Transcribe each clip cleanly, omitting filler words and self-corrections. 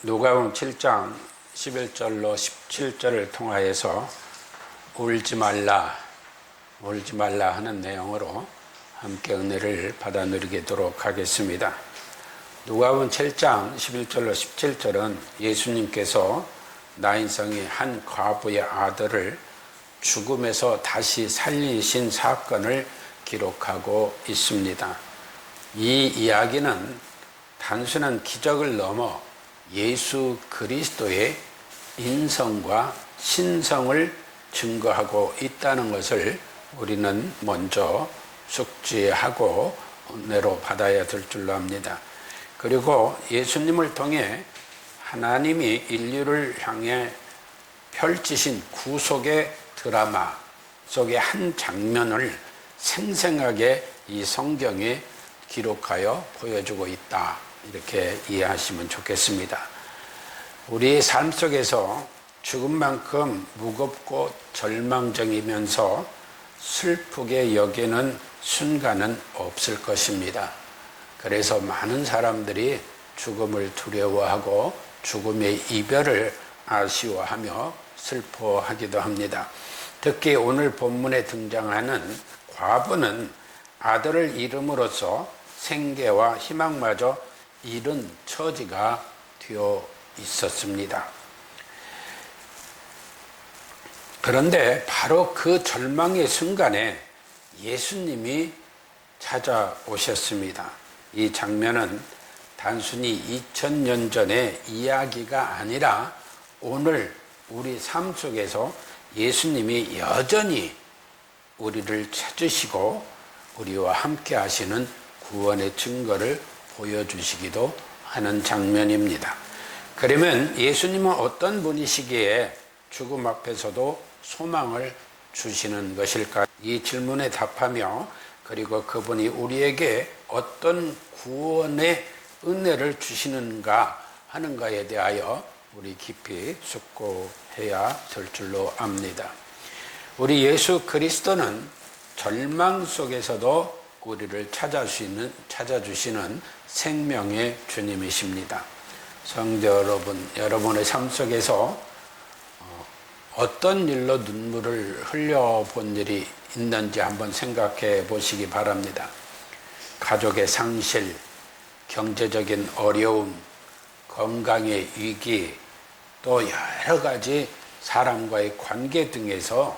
누가복음 7장 11절로 17절을 통하여서 울지 말라 하는 내용으로 함께 은혜를 받아 누리도록 하겠습니다. 누가복음 7장 11절로 17절은 예수님께서 나인성이 한 과부의 아들을 죽음에서 다시 살리신 사건을 기록하고 있습니다. 이 이야기는 단순한 기적을 넘어 예수 그리스도의 인성과 신성을 증거하고 있다는 것을 우리는 먼저 숙지하고 은혜로 받아야 될 줄로 압니다. 그리고 예수님을 통해 하나님이 인류를 향해 펼치신 구속의 드라마 속의 한 장면을 생생하게 이 성경에 기록하여 보여주고 있다, 이렇게 이해하시면 좋겠습니다. 우리의 삶 속에서 죽음만큼 무겁고 절망적이면서 슬프게 여기는 순간은 없을 것입니다. 그래서 많은 사람들이 죽음을 두려워하고 죽음의 이별을 아쉬워하며 슬퍼하기도 합니다. 특히 오늘 본문에 등장하는 과부는 아들을 잃음으로써 생계와 희망마저 잃은 처지가 되어 있었습니다. 그런데 바로 그 절망의 순간에 예수님이 찾아오셨습니다. 이 장면은 단순히 2000년 전의 이야기가 아니라 오늘 우리 삶 속에서 예수님이 여전히 우리를 찾으시고 우리와 함께 하시는 구원의 증거를 보여주시기도 하는 장면입니다. 그러면 예수님은 어떤 분이시기에 죽음 앞에서도 소망을 주시는 것일까? 이 질문에 답하며 그리고 그분이 우리에게 어떤 구원의 은혜를 주시는가 하는가에 대하여 우리 깊이 숙고해야 될 줄로 압니다. 우리 예수 그리스도는 절망 속에서도 우리를 찾아주시는 생명의 주님이십니다. 성도 여러분, 여러분의 삶 속에서 어떤 일로 눈물을 흘려본 일이 있는지 한번 생각해 보시기 바랍니다. 가족의 상실, 경제적인 어려움, 건강의 위기, 또 여러 가지 사람과의 관계 등에서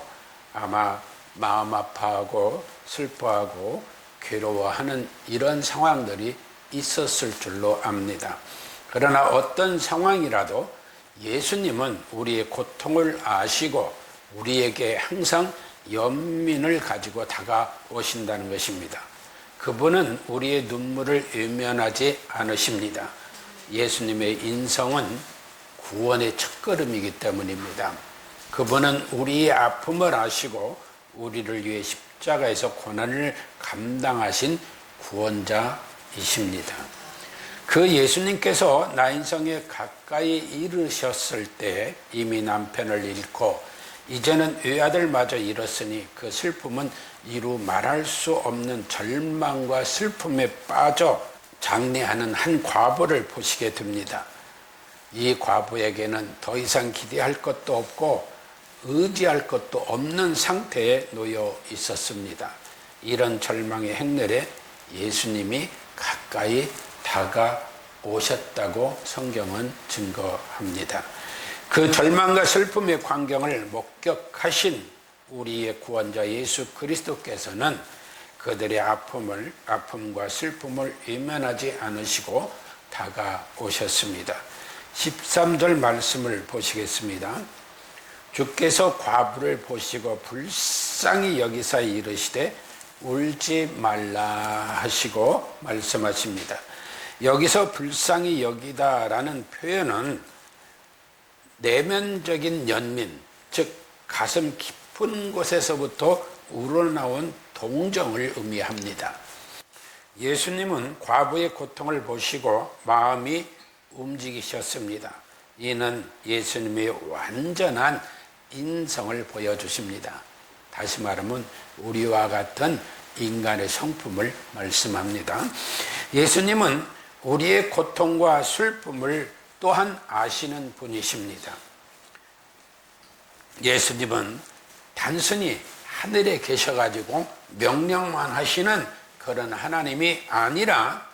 아마 마음 아파하고 슬퍼하고 괴로워하는 이런 상황들이 있었을 줄로 압니다. 그러나 어떤 상황이라도 예수님은 우리의 고통을 아시고 우리에게 항상 연민을 가지고 다가오신다는 것입니다. 그분은 우리의 눈물을 외면하지 않으십니다. 예수님의 인성은 구원의 첫걸음이기 때문입니다. 그분은 우리의 아픔을 아시고 우리를 위해 십자가에서 고난을 감당하신 구원자이십니다. 그 예수님께서 나인성에 가까이 이르셨을 때 이미 남편을 잃고 이제는 외아들마저 잃었으니 그 슬픔은 이루 말할 수 없는 절망과 슬픔에 빠져 장례하는 한 과부를 보시게 됩니다. 이 과부에게는 더 이상 기대할 것도 없고 의지할 것도 없는 상태에 놓여 있었습니다. 이런 절망의 행렬에 예수님이 가까이 다가오셨다고 성경은 증거합니다. 그 절망과 슬픔의 광경을 목격하신 우리의 구원자 예수 그리스도께서는 그들의 아픔과 슬픔을 외면하지 않으시고 다가오셨습니다. 13절 말씀을 보시겠습니다. 주께서 과부를 보시고 불쌍히 여기사 이르시되 울지 말라 하시고 말씀하십니다. 여기서 불쌍히 여기다라는 표현은 내면적인 연민, 즉 가슴 깊은 곳에서부터 우러나온 동정을 의미합니다. 예수님은 과부의 고통을 보시고 마음이 움직이셨습니다. 이는 예수님의 완전한 인성을 보여주십니다. 다시 말하면 우리와 같은 인간의 성품을 말씀합니다. 예수님은 우리의 고통과 슬픔을 또한 아시는 분이십니다. 예수님은 단순히 하늘에 계셔가지고 명령만 하시는 그런 하나님이 아니라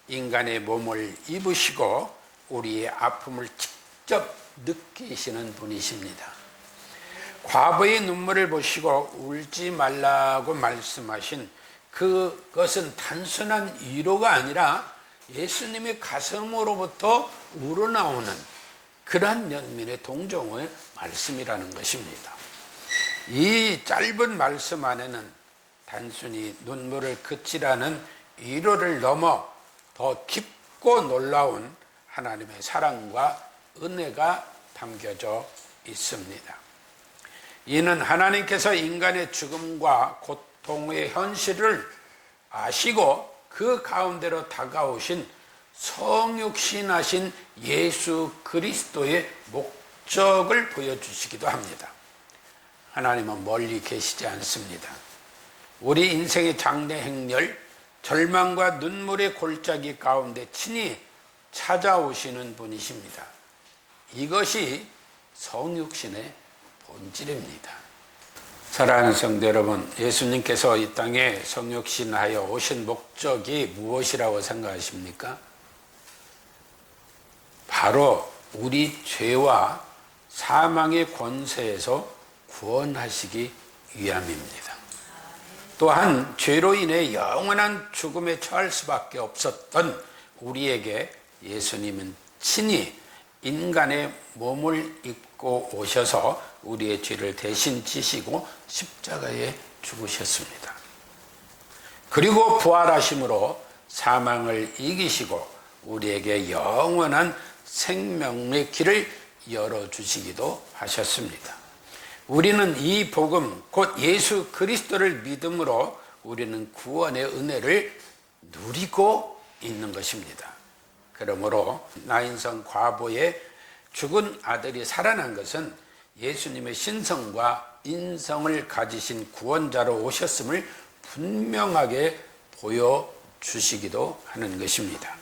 인간의 몸을 입으시고 우리의 아픔을 직접 느끼시는 분이십니다. 과부의 눈물을 보시고 울지 말라고 말씀하신 그것은 단순한 위로가 아니라 예수님의 가슴으로부터 우러나오는 그러한 연민의 동정의 말씀이라는 것입니다. 이 짧은 말씀 안에는 단순히 눈물을 그치라는 위로를 넘어 더 깊고 놀라운 하나님의 사랑과 은혜가 담겨져 있습니다. 이는 하나님께서 인간의 죽음과 고통의 현실을 아시고 그 가운데로 다가오신 성육신하신 예수 그리스도의 목적을 보여주시기도 합니다. 하나님은 멀리 계시지 않습니다. 우리 인생의 장래 행렬, 절망과 눈물의 골짜기 가운데 친히 찾아오시는 분이십니다. 이것이 성육신의 본질입니다. 사랑하는 성도 여러분, 예수님께서 이 땅에 성육신하여 오신 목적이 무엇이라고 생각하십니까? 바로 우리 죄와 사망의 권세에서 구원하시기 위함입니다. 또한 죄로 인해 영원한 죽음에 처할 수밖에 없었던 우리에게 예수님은 친히 인간의 몸을 입고 오셔서 우리의 죄를 대신 지시고 십자가에 죽으셨습니다. 그리고 부활하심으로 사망을 이기시고 우리에게 영원한 생명의 길을 열어주시기도 하셨습니다. 우리는 이 복음, 곧 예수 그리스도를 믿음으로 우리는 구원의 은혜를 누리고 있는 것입니다. 그러므로 나인성 과부의 죽은 아들이 살아난 것은 예수님의 신성과 인성을 가지신 구원자로 오셨음을 분명하게 보여주시기도 하는 것입니다.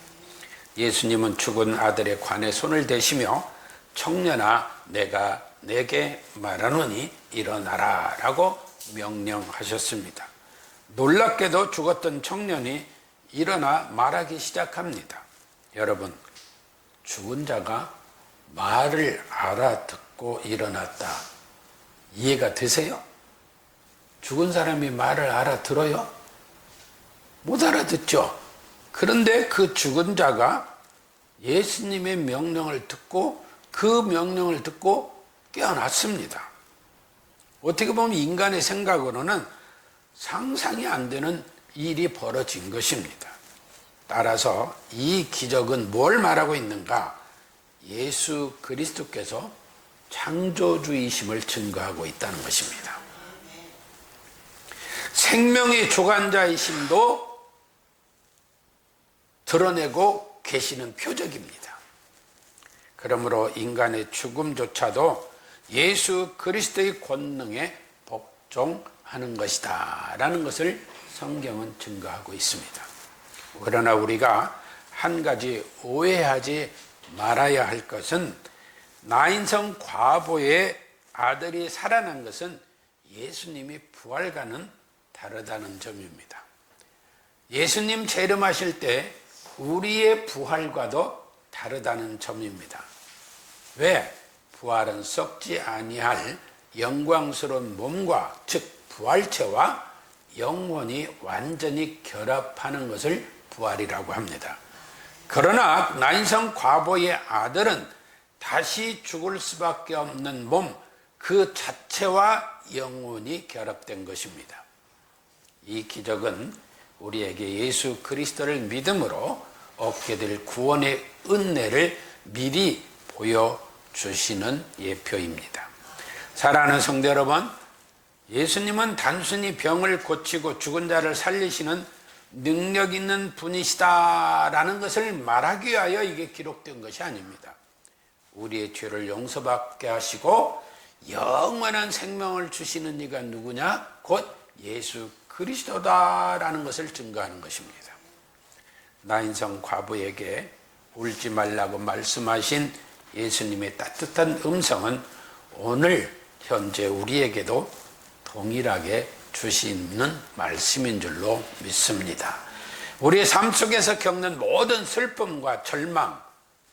예수님은 죽은 아들의 관에 손을 대시며 청년아 내가 내게 말하노니 일어나라 라고 명령하셨습니다. 놀랍게도 죽었던 청년이 일어나 말하기 시작합니다. 여러분, 죽은 자가 말을 알아듣고 일어났다. 이해가 되세요? 죽은 사람이 말을 알아들어요? 못 알아듣죠? 그런데 그 죽은 자가 예수님의 명령을 듣고 그 명령을 듣고 깨어났습니다. 어떻게 보면 인간의 생각으로는 상상이 안 되는 일이 벌어진 것입니다. 따라서 이 기적은 뭘 말하고 있는가? 예수 그리스도께서 창조주이심을 증거하고 있다는 것입니다. 생명의 주관자이심도 드러내고 계시는 표적입니다. 그러므로 인간의 죽음조차도 예수 그리스도의 권능에 복종하는 것이다 라는 것을 성경은 증거하고 있습니다. 그러나 우리가 한 가지 오해하지 말아야 할 것은 나인성 과부의 아들이 살아난 것은 예수님이 부활과는 다르다는 점입니다. 예수님 재림하실 때 우리의 부활과도 다르다는 점입니다. 왜? 부활은 썩지 아니할 영광스러운 몸과 즉 부활체와 영혼이 완전히 결합하는 것을 부활이라고 합니다. 그러나 나인성 과부의 아들은 다시 죽을 수밖에 없는 몸 그 자체와 영혼이 결합된 것입니다. 이 기적은 우리에게 예수 그리스도를 믿음으로 얻게 될 구원의 은혜를 미리 보여주시는 예표입니다. 사랑하는 성도 여러분, 예수님은 단순히 병을 고치고 죽은 자를 살리시는 능력 있는 분이시다라는 것을 말하기 위하여 이게 기록된 것이 아닙니다. 우리의 죄를 용서받게 하시고 영원한 생명을 주시는 이가 누구냐? 곧 예수 그리스도다라는 것을 증거하는 것입니다. 나인성 과부에게 울지 말라고 말씀하신 예수님의 따뜻한 음성은 오늘 현재 우리에게도 동일하게 주시는 말씀인 줄로 믿습니다. 우리의 삶 속에서 겪는 모든 슬픔과 절망,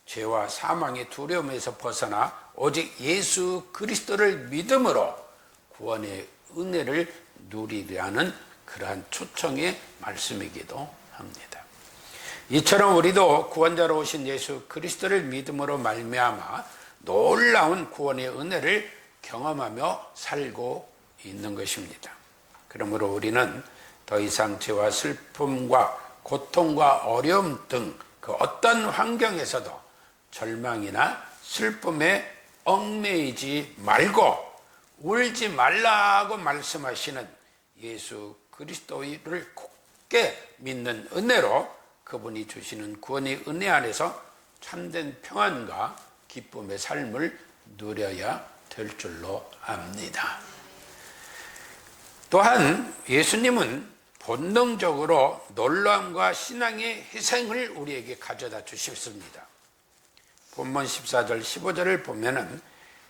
죄와 사망의 두려움에서 벗어나 오직 예수 그리스도를 믿음으로 구원의 은혜를 누리려는 그러한 초청의 말씀이기도 합니다. 이처럼 우리도 구원자로 오신 예수 그리스도를 믿음으로 말미암아 놀라운 구원의 은혜를 경험하며 살고 있는 것입니다. 그러므로 우리는 더 이상 죄와 슬픔과 고통과 어려움 등 그 어떤 환경에서도 절망이나 슬픔에 얽매이지 말고 울지 말라고 말씀하시는 예수 그리스도를 굳게 믿는 은혜로 그분이 주시는 구원의 은혜 안에서 참된 평안과 기쁨의 삶을 누려야 될 줄로 압니다. 또한 예수님은 본능적으로 놀라움과 신앙의 희생을 우리에게 가져다 주셨습니다. 본문 14절 15절을 보면은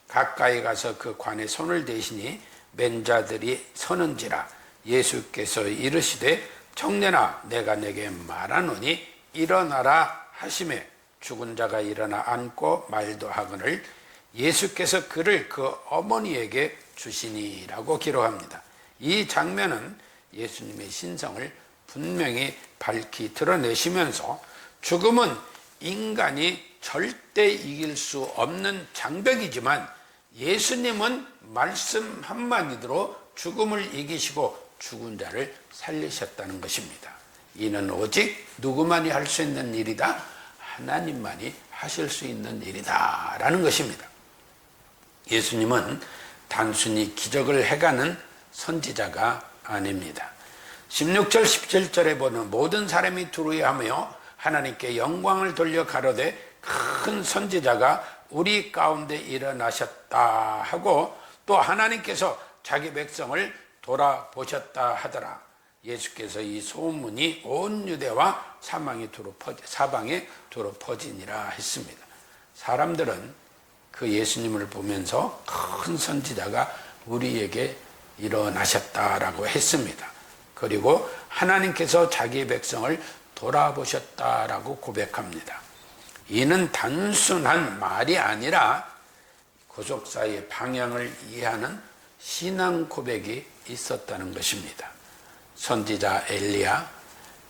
가까이 가서 그 관에 손을 대시니 맨 자들이 서는지라 예수께서 이르시되 청년아 내가 내게 말하노니 일어나라 하시매 죽은 자가 일어나 앉고 말도 하거늘 예수께서 그를 그 어머니에게 주시니라고 기록합니다. 이 장면은 예수님의 신성을 분명히 밝히 드러내시면서 죽음은 인간이 절대 이길 수 없는 장벽이지만 예수님은 말씀 한마디로 죽음을 이기시고 죽은 자를 살리셨다는 것입니다. 이는 오직 누구만이 할 수 있는 일이다? 하나님만이 하실 수 있는 일이다 라는 것입니다. 예수님은 단순히 기적을 해가는 선지자가 아닙니다. 16절 17절에 보는 모든 사람이 두려워하며 하나님께 영광을 돌려 가로되 큰 선지자가 우리 가운데 일어나셨다 하고 또 하나님께서 자기 백성을 돌아보셨다 하더라. 예수께서 이 소문이 온 유대와 사방에 두루 퍼지니라 했습니다. 사람들은 그 예수님을 보면서 큰 선지자가 우리에게 일어나셨다라고 했습니다. 그리고 하나님께서 자기 백성을 돌아보셨다라고 고백합니다. 이는 단순한 말이 아니라 구속사의 방향을 이해하는 신앙 고백이 있었다는 것입니다. 선지자 엘리야,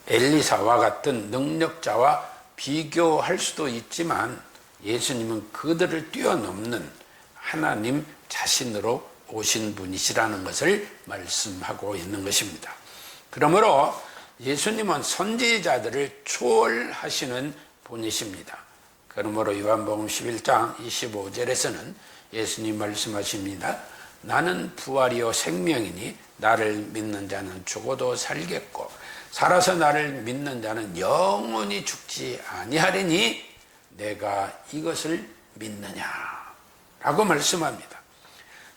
엘리사와 같은 능력자와 비교할 수도 있지만 예수님은 그들을 뛰어넘는 하나님 자신으로 오신 분이시라는 것을 말씀하고 있는 것입니다. 그러므로 예수님은 선지자들을 초월하시는 분이십니다. 그러므로 요한복음 11장 25절에서는 예수님 말씀하십니다. 나는 부활이요 생명이니 나를 믿는 자는 죽어도 살겠고 살아서 나를 믿는 자는 영원히 죽지 아니하리니 내가 이것을 믿느냐라고 말씀합니다.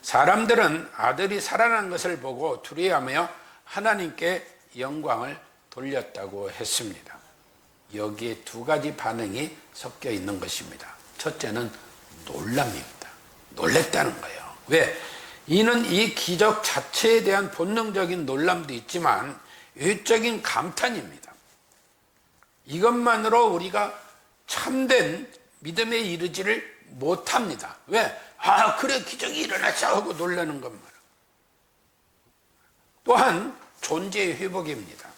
사람들은 아들이 살아난 것을 보고 두려워하며 하나님께 영광을 돌렸다고 했습니다. 여기에 두 가지 반응이 섞여 있는 것입니다. 첫째는 놀랍입니다. 놀랬다는 거예요. 왜? 이는 이 기적 자체에 대한 본능적인 놀람도 있지만 외적인 감탄입니다. 이것만으로 우리가 참된 믿음에 이르지를 못합니다. 왜? 그래 기적이 일어났어 하고 놀라는 것만. 또한 존재의 회복입니다.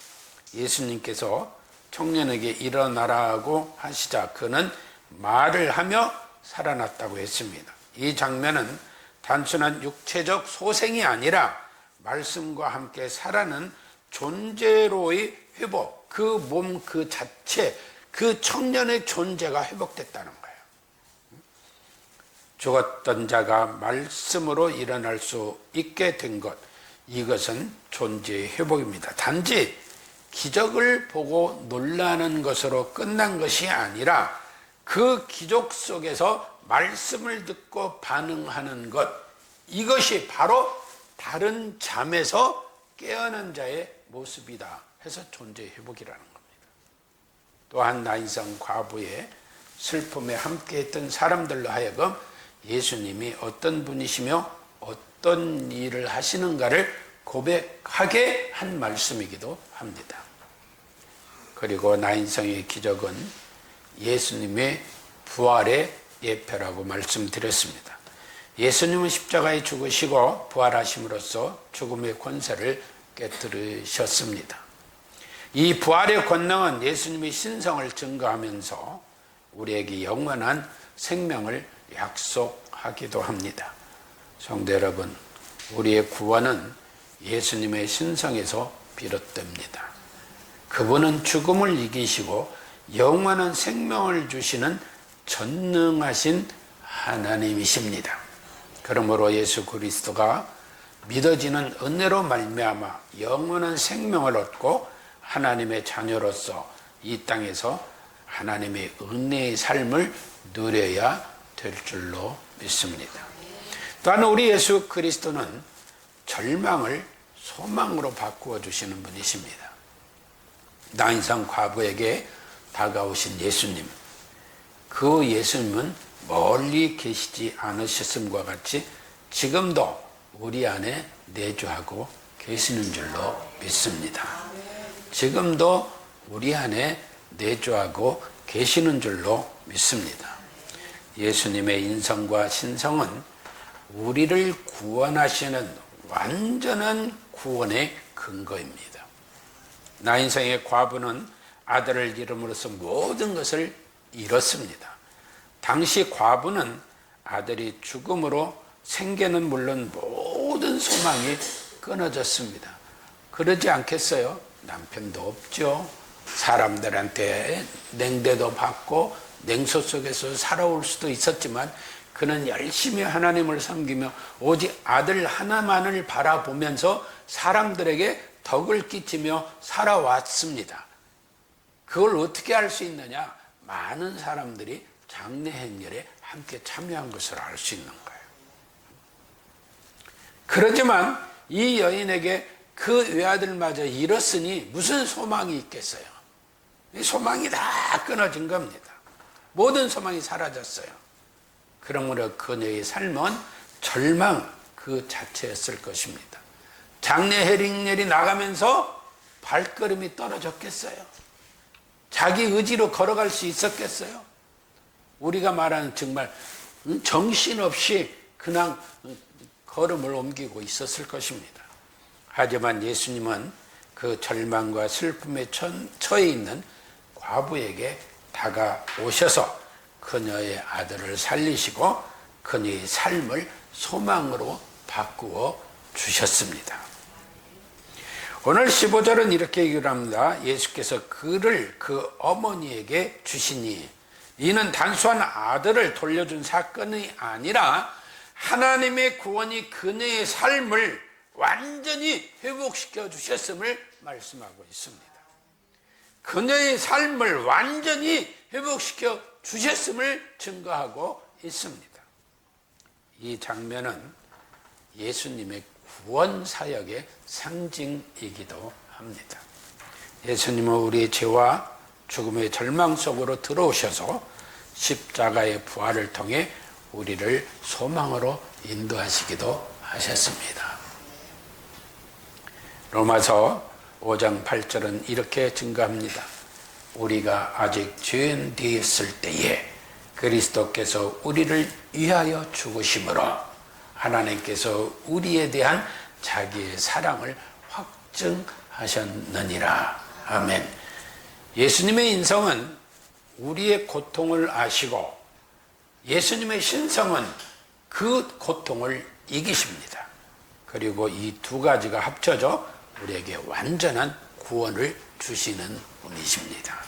예수님께서 청년에게 일어나라고 하시자 그는 말을 하며 살아났다고 했습니다. 이 장면은 단순한 육체적 소생이 아니라 말씀과 함께 살아는 존재로의 회복, 그 몸 그 자체, 그 청년의 존재가 회복됐다는 거예요. 죽었던 자가 말씀으로 일어날 수 있게 된 것, 이것은 존재의 회복입니다. 단지 기적을 보고 놀라는 것으로 끝난 것이 아니라 그 기적 속에서 말씀을 듣고 반응하는 것, 이것이 바로 다른 잠에서 깨어난 자의 모습이다 해서 존재의 회복이라는 겁니다. 또한 나인성 과부의 슬픔에 함께했던 사람들로 하여금 예수님이 어떤 분이시며 어떤 일을 하시는가를 고백하게 한 말씀이기도 합니다. 그리고 나인성의 기적은 예수님의 부활의 예표라고 말씀드렸습니다. 예수님은 십자가에 죽으시고 부활하심으로써 죽음의 권세를 깨뜨리셨습니다. 이 부활의 권능은 예수님의 신성을 증거하면서 우리에게 영원한 생명을 약속하기도 합니다. 성도 여러분, 우리의 구원은 예수님의 신성에서 비롯됩니다. 그분은 죽음을 이기시고 영원한 생명을 주시는 전능하신 하나님이십니다. 그러므로 예수 그리스도가 믿어지는 은혜로 말미암아 영원한 생명을 얻고 하나님의 자녀로서 이 땅에서 하나님의 은혜의 삶을 누려야 될 줄로 믿습니다. 또한 우리 예수 그리스도는 절망을 소망으로 바꾸어 주시는 분이십니다. 나인성 과부에게 다가오신 예수님, 그 예수님은 멀리 계시지 않으셨음과 같이 지금도 우리 안에 내주하고 계시는 줄로 믿습니다. 지금도 우리 안에 내주하고 계시는 줄로 믿습니다. 예수님의 인성과 신성은 우리를 구원하시는 완전한 구원의 근거입니다. 나인성의 과부는 아들을 잃음으로써 모든 것을 잃었습니다. 당시 과부는 아들이 죽음으로 생계는 물론 모든 소망이 끊어졌습니다. 그러지 않겠어요? 남편도 없죠. 사람들한테 냉대도 받고 냉소 속에서 살아올 수도 있었지만 그는 열심히 하나님을 섬기며 오직 아들 하나만을 바라보면서 사람들에게 덕을 끼치며 살아왔습니다. 그걸 어떻게 알 수 있느냐? 많은 사람들이 장례 행렬에 함께 참여한 것을 알 수 있는 거예요. 그렇지만 이 여인에게 그 외아들마저 잃었으니 무슨 소망이 있겠어요? 소망이 다 끊어진 겁니다. 모든 소망이 사라졌어요. 그러므로 그녀의 삶은 절망 그 자체였을 것입니다. 장례 행렬이 나가면서 발걸음이 떨어졌겠어요? 자기 의지로 걸어갈 수 있었겠어요? 우리가 말하는 정말 정신없이 그냥 걸음을 옮기고 있었을 것입니다. 하지만 예수님은 그 절망과 슬픔에 처해 있는 과부에게 다가오셔서 그녀의 아들을 살리시고 그녀의 삶을 소망으로 바꾸어 주셨습니다. 오늘 15절은 이렇게 얘기를 합니다. 예수께서 그를 그 어머니에게 주시니 이는 단순한 아들을 돌려준 사건이 아니라 하나님의 구원이 그녀의 삶을 완전히 회복시켜 주셨음을 말씀하고 있습니다. 그녀의 삶을 완전히 회복시켜 주셨음을 증거하고 있습니다. 이 장면은 예수님의 구원 사역의 상징이기도 합니다. 예수님은 우리의 죄와 죽음의 절망 속으로 들어오셔서 십자가의 부활을 통해 우리를 소망으로 인도하시기도 하셨습니다. 로마서 5장 8절은 이렇게 증거합니다. 우리가 아직 죄인 되었을 때에 그리스도께서 우리를 위하여 죽으심으로 하나님께서 우리에 대한 자기의 사랑을 확증하셨느니라. 아멘. 예수님의 인성은 우리의 고통을 아시고 예수님의 신성은 그 고통을 이기십니다. 그리고 이 두 가지가 합쳐져 우리에게 완전한 구원을 주시는 분이십니다.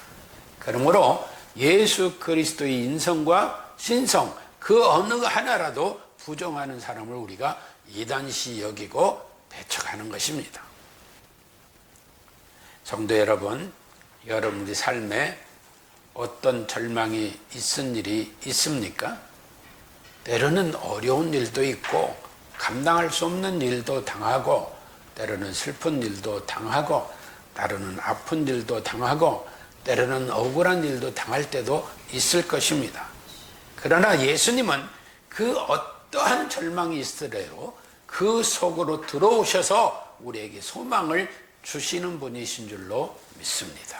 그러므로 예수 그리스도의 인성과 신성 그 어느 하나라도 부정하는 사람을 우리가 이단시 여기고 배척하는 것입니다. 성도 여러분, 여러분의 삶에 어떤 절망이 있은 일이 있습니까? 때로는 어려운 일도 있고 감당할 수 없는 일도 당하고 때로는 슬픈 일도 당하고 때로는 아픈 일도 당하고 때로는 억울한 일도 당할 때도 있을 것입니다. 그러나 예수님은 그 어떠한 절망이 있으래도 그 속으로 들어오셔서 우리에게 소망을 주시는 분이신 줄로 믿습니다.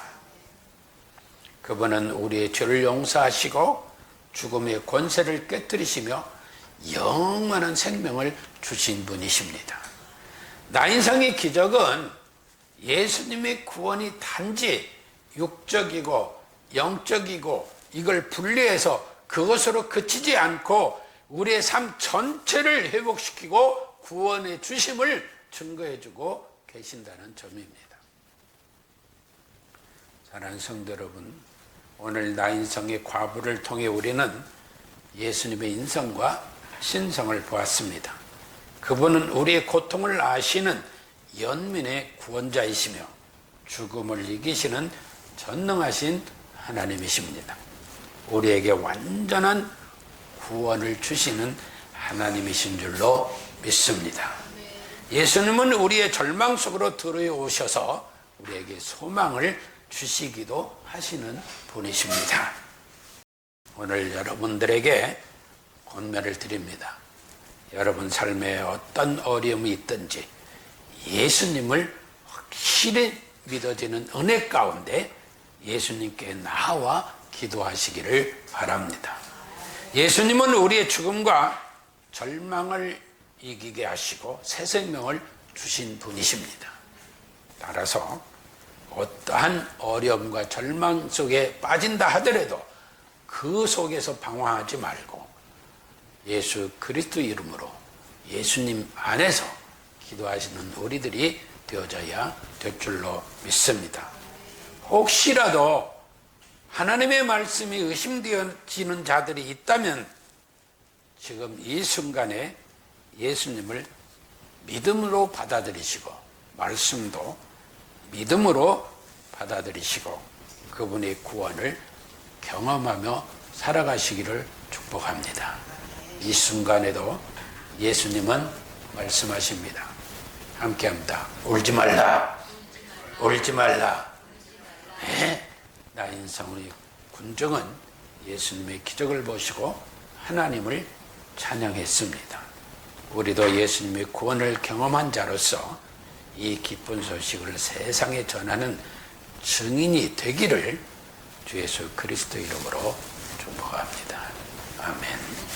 그분은 우리의 죄를 용서하시고 죽음의 권세를 깨뜨리시며 영원한 생명을 주신 분이십니다. 나인성의 기적은 예수님의 구원이 단지 육적이고 영적이고 이걸 분리해서 그것으로 그치지 않고 우리의 삶 전체를 회복시키고 구원의 주심을 증거해주고 계신다는 점입니다. 사랑하는 성도 여러분, 오늘 나인성의 과부를 통해 우리는 예수님의 인성과 신성을 보았습니다. 그분은 우리의 고통을 아시는 연민의 구원자이시며 죽음을 이기시는 전능하신 하나님이십니다. 우리에게 완전한 구원을 주시는 하나님이신 줄로 믿습니다. 예수님은 우리의 절망 속으로 들어오셔서 우리에게 소망을 주시기도 하시는 분이십니다. 오늘 여러분들에게 권면을 드립니다. 여러분 삶에 어떤 어려움이 있든지 예수님을 확실히 믿어지는 은혜 가운데 예수님께 나와 기도하시기를 바랍니다. 예수님은 우리의 죽음과 절망을 이기게 하시고 새 생명을 주신 분이십니다. 따라서 어떠한 어려움과 절망 속에 빠진다 하더라도 그 속에서 방황하지 말고 예수 그리스도 이름으로 예수님 안에서 기도하시는 우리들이 되어져야 될 줄로 믿습니다. 혹시라도 하나님의 말씀이 의심되어지는 자들이 있다면 지금 이 순간에 예수님을 믿음으로 받아들이시고 말씀도 믿음으로 받아들이시고 그분의 구원을 경험하며 살아가시기를 축복합니다. 이 순간에도 예수님은 말씀하십니다. 함께합니다. 울지 말라. 울지 말라. 나인성의 군중은 예수님의 기적을 보시고 하나님을 찬양했습니다. 우리도 예수님의 구원을 경험한 자로서 이 기쁜 소식을 세상에 전하는 증인이 되기를 주 예수 그리스도 이름으로 축복합니다. 아멘.